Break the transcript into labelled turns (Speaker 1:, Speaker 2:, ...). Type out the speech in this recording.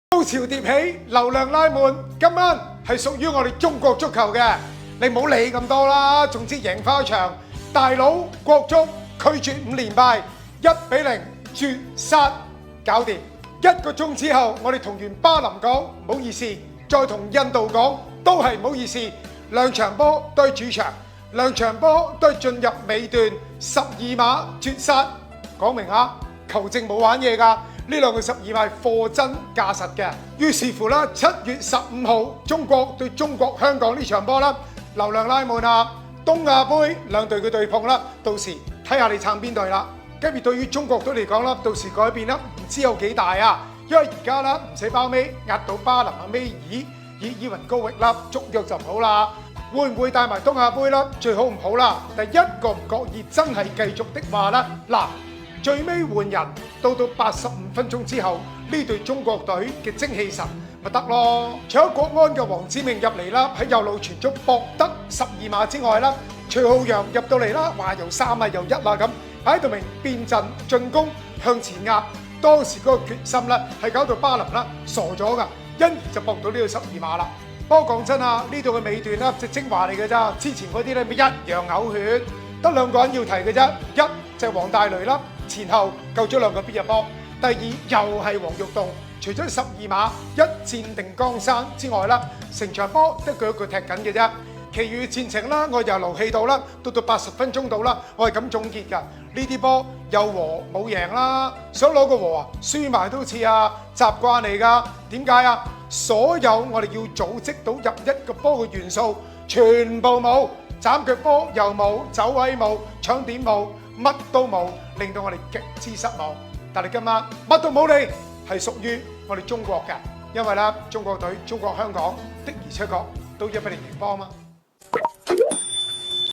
Speaker 1: 高潮迭起，流量拉滿，今晚係屬於我哋中國足球嘅，你唔好理咁多啦。總之贏翻一場，大佬國足拒絕5連敗，1-0絕殺，搞掂。1個鐘之後，我哋同完巴林講唔好意思，再同印度講都係唔好意思。兩場波都係主場，兩場波都係進入尾段12碼絕殺，講明啊，球證冇玩嘢㗎。呢兩個12碼係貨真價實嘅。於是乎啦，7月15號中國對中國香港呢場波啦，流量拉滿啊！東亞杯兩隊嘅對碰啦，到時睇下你撐邊隊啦。跟住對於中國隊嚟講啦，到時改變啦，唔知有幾大啊！因為而家啦唔使包尾，壓到巴林啊尾爾以雲高域啦，續約就唔好啦。會唔會帶埋東亞杯啦？最好唔好啦。第一個唔覺意真係繼續的話啦，嗱。最尾換人，到85分鐘之後，呢隊中國隊嘅精氣神咪得咯。除咗國安嘅黃志明入嚟啦，喺右路傳足博得12碼之外啦，徐浩洋入到嚟啦，話又3啊又1啊咁，喺度明變陣進攻向前壓。當時嗰個決心咧係搞到巴林啦傻咗㗎，因而就博到呢個12碼啦。不過講真啊，呢度嘅尾段啦，隻精華嚟嘅咋，之前嗰啲咧咪一樣嘔血，得2個人要提嘅啫，一就係黃大雷啦。前後救咗2個必入波，第二又係黃玉棟，除咗12碼一戰定江山之外啦，成場波得佢一個踢緊嘅啫。其餘戰情啦，我又流氣到啦，到80分鐘到啦，我係咁總結㗎。呢啲波有和冇贏啦，想攞個和啊，輸埋都似啊，習慣嚟㗎。點解啊？所有我哋要組織到入1個波嘅元素，全部冇，斬腳波又冇，走位冇，搶點冇。乜都冇，令到我哋極之失望。但係今晚乜都冇嚟，係屬於我哋中國嘅，因為啦，中國隊、中國香港的而且確都1-0贏波嘛。